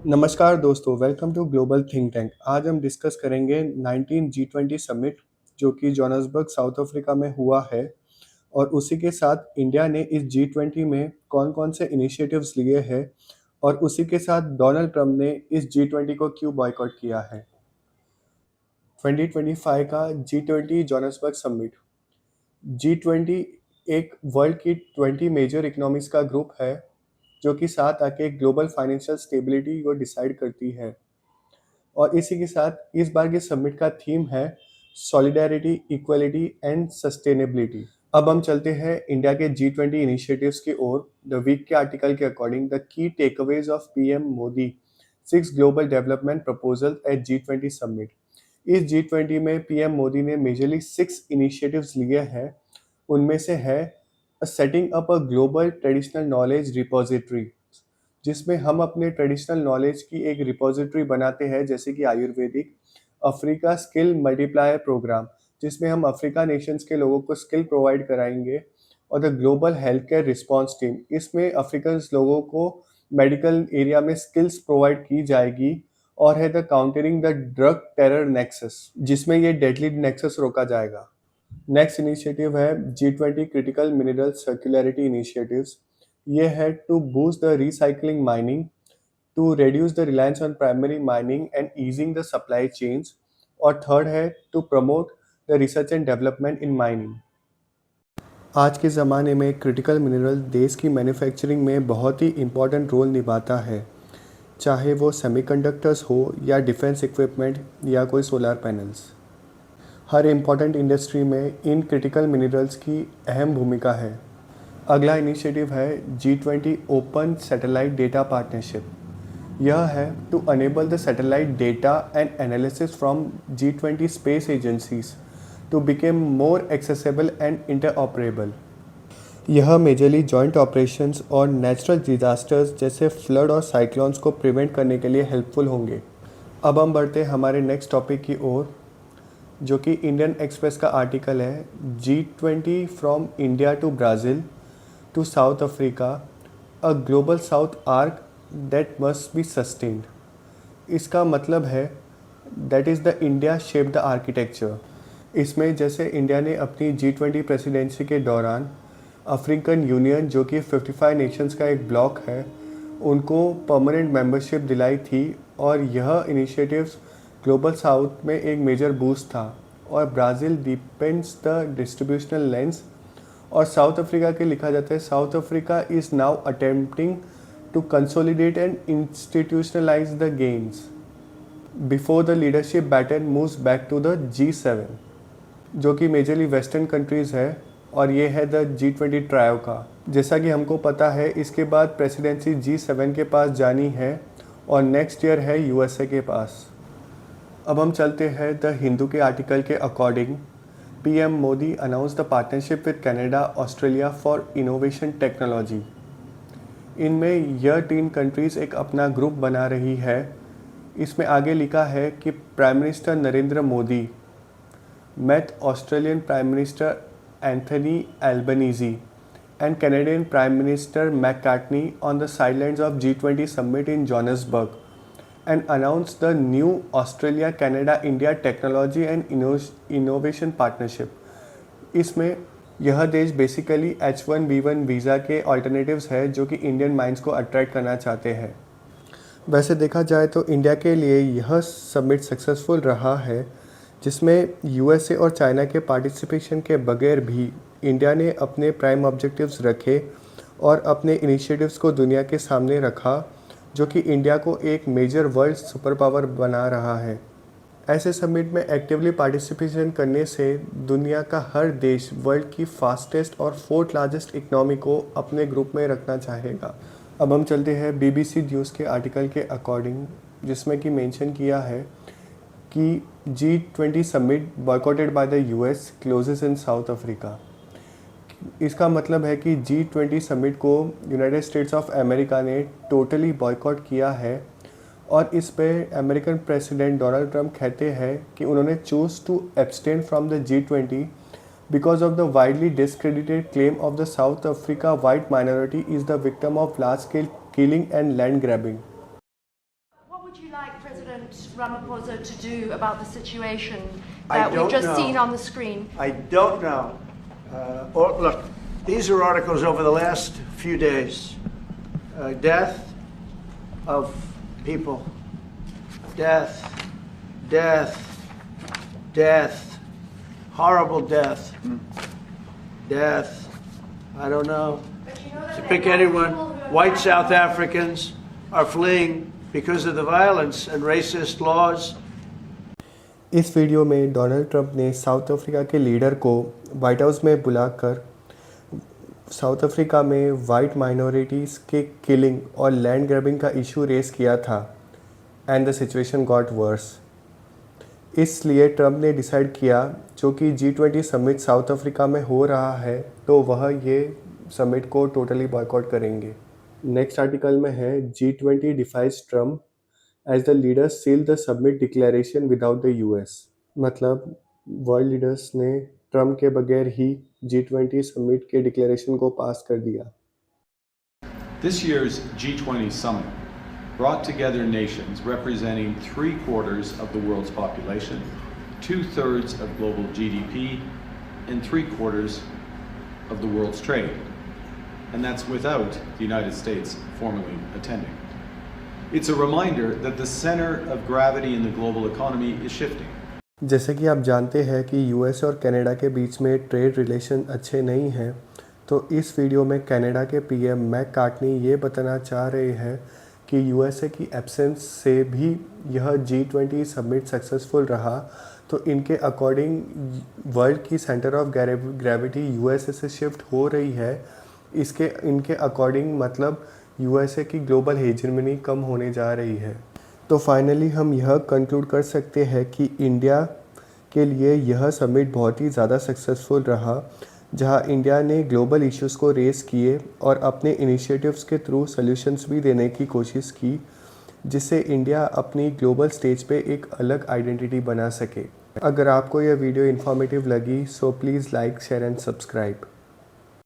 नमस्कार दोस्तों, welcome to global think tank. आज हम डिस्कस करेंगे 19 G20 समिट जो कि जोहान्सबर्ग साउथ अफ्रीका में हुआ है और उसी के साथ इंडिया ने इस G20 में कौन-कौन से इनिशिएटिव्स लिए हैं और उसी के साथ डोनाल्ड ट्रंप ने इस G20 को क्यों बॉयकॉट किया है। 2025 का G20 जोहान्सबर्ग समिट। G20 एक वर्ल्ड की 20 मेजर इकोनॉमीज का ग्रुप है जो कि साथ आके ग्लोबल फाइनेंशियल स्टेबिलिटी को डिसाइड करती है। और इसी के साथ इस बार के समिट का थीम है सॉलिडेरिटी, इक्वलिटी एंड सस्टेनेबिलिटी। अब हम चलते हैं इंडिया के G20 इनिशिएटिव्स की ओर। द वीक के आर्टिकल के अकॉर्डिंग द की takeaways of PM Modi 6 global development proposal at G20 summit. इस G20 में पीएम मोदी ने मेजरली 6 इनिशिएटिव्स लिए हैं। उनमें से है setting up a global traditional knowledge repository, जिसमें हम अपने ट्रेडिशनल नॉलेज की एक रिपोजिटरी बनाते हैं, जैसे कि आयुर्वेदिक। अफ्रीका स्किल मल्टीप्लायर प्रोग्राम, जिसमें हम अफ्रीका नेशंस के लोगों को स्किल प्रोवाइड कराएंगे। और the global health care response team, इसमें अफ्रीकन लोगों को मेडिकल एरिया में स्किल्स प्रोवाइड की जाएगी। और है the countering the drug terror nexus, जिसमें ये डेडली नेक्सस रोका जाएगा। नेक्स्ट इनिशिएटिव है G20 क्रिटिकल मिनरल सर्कुलरिटी इनिशिएटिव्स। ये है to boost the recycling mining, to reduce the reliance on primary mining and easing the supply chains। और third है to promote the research and development in mining. आज के ज़माने में critical mineral देश की मैन्युफैक्चरिंग में बहुत ही इम्पॉर्टेंट रोल निभाता है, चाहे वो सेमीकंडक्टर्स हो या डिफेंस इक्विपमेंट या कोई सोलर पैनल्स। हर इम्पॉर्टेंट इंडस्ट्री में इन क्रिटिकल मिनरल्स की अहम भूमिका है। अगला इनिशिएटिव है G20 open satellite data partnership. यह है to enable the satellite data and analysis from G20 space agencies to become more accessible and interoperable. यह मेजरली जॉइंट ऑपरेशंस और नेचुरल डिजास्टर्स जैसे फ्लड और साइक्लोन्स को प्रिवेंट करने के लिए हेल्पफुल होंगे। अब हम बढ़ते हैं हमारे नेक्स्ट टॉपिक की ओर, जो कि इंडियन एक्सप्रेस का आर्टिकल है G20 from India to Brazil to South Africa, a Global South arc that must be sustained. इसका मतलब है that is the India shape the architecture. इसमें जैसे इंडिया ने अपनी G20 प्रेसिडेंसी के दौरान अफ्रीकन यूनियन, जो कि 55 नेशंस का एक ब्लॉक है, उनको परमानेंट मेंबरशिप दिलाई थी। और यह इनिशिएटिव्स ग्लोबल साउथ में एक मेजर बूस्ट था। और Brazil depends the distributional lens. और साउथ अफ्रीका के लिखा जाता है South Africa is now attempting to consolidate and institutionalise the gains before the leadership baton moves back to the G7, जो कि मेजरली वेस्टर्न कंट्रीज़ है। और ये है द G20 ट्रायो का। जैसा कि हमको पता है, इसके बाद प्रेसिडेंसी G7 के पास जानी है और नेक्स्ट ईयर है USA के पास। अब हम चलते हैं द हिंदू के आर्टिकल के according. PM Modi announce the partnership with Canada Australia for innovation technology. इनमें यह 3 कंट्रीज़ एक अपना ग्रुप बना रही है। इसमें आगे लिखा है कि prime minister Narendra Modi met Australian Prime Minister Anthony Albanese and Canadian Prime Minister McCartney on the sidelines of G20 summit in Johannesburg and announced the new Australia-Canada-India Technology and Innovation Partnership। इसमें यह देश बेसिकली H1B1 वीज़ा के alternatives है, जो कि Indian minds को attract करना चाहते हैं। वैसे देखा जाए तो इंडिया के लिए यह समिट सक्सेसफुल रहा है, जिसमें USA और चाइना के पार्टिसिपेशन के बगैर भी इंडिया ने अपने प्राइम ऑब्जेक्टिव्स रखे और अपने इनिशिएटिव्स को दुनिया के सामने रखा, जो कि इंडिया को एक मेजर वर्ल्ड सुपर पावर बना रहा है। ऐसे समिट में एक्टिवली पार्टिसिपेशन करने से दुनिया का हर देश वर्ल्ड की फास्टेस्ट और फोर्थ लार्जेस्ट इकनॉमी को अपने ग्रुप में रखना चाहेगा। अब हम चलते हैं BBC न्यूज़ के आर्टिकल के अकॉर्डिंग, जिसमें कि मेंशन किया है कि G20 summit boycotted by the US closes in South Africa. इसका मतलब है कि G20 समिट को यूनाइटेड स्टेट्स ऑफ अमेरिका ने टोटली बॉयकॉट किया है। और इस पे अमेरिकन प्रेसिडेंट डोनाल्ड ट्रंप कहते हैं कि उन्होंने choose to abstain from the G20 because of the widely discredited claim of the South Africa white minority is the victim of large-scale killing and land grabbing। Ramaphosa to do about the situation I that we've don't just know. seen on the screen? I don't know. Look, these are articles over the last few days. Death of people. Death. Horrible death. Death. I don't know. But you know that To there pick are anyone, people who are white dying. South Africans are fleeing because of the violence and racist laws. इस video में Donald Trump ने south Africa के leader को white house में बुलाकर south Africa में white minorities के killing और लैंड ग्रैबिंग का इशू रेस किया था and the situation got verse. इसलिए ट्रंप ने डिसाइड किया जो कि G20 समिट साउथ अफ्रीका में हो रहा है तो वह ये समिट को टोटली बॉयकॉट करेंगे। नेक्स्ट आर्टिकल में है G20 defies Trump as the leaders seal the summit declaration without the US। मतलब वर्ल्ड लीडर्स ने ट्रंप के बगैर ही G20 समिट के डिक्लेरेशन को पास कर दिया। This year's G20 summit brought together nations representing 3/4 of the world's population, 2/3 of global GDP, and 3/4 of the world's trade. And that's without the United States formally attending. It's a reminder that the center of gravity in the global economy is shifting. जैसे कि आप जानते हैं कि US और Canada के बीच में trade relation अच्छे नहीं हैं, तो इस वीडियो में कनाडा के PM मैक कार्टनी ये बताना चाह रहे हैं कि USA की एब्सेंस से भी यह G20 समिट सक्सेसफुल रहा, तो इनके अकॉर्डिंग वर्ल्ड की सेंटर ऑफ ग्रेविटी USA से शिफ्ट हो रही है। इनके अकॉर्डिंग मतलब USA की ग्लोबल हेजेमनी कम होने जा रही है। तो फाइनली हम यह कंक्लूड कर सकते हैं कि इंडिया के लिए यह समिट बहुत ही ज़्यादा सक्सेसफुल रहा, जहां इंडिया ने ग्लोबल इश्यूज़ को रेस किए और अपने इनिशिएटिव्स के थ्रू सॉल्यूशंस भी देने की कोशिश की, जिससे इंडिया अपनी ग्लोबल स्टेज पे एक अलग आइडेंटिटी बना सके। अगर आपको यह वीडियो इन्फॉर्मेटिव लगी so please like, share and subscribe.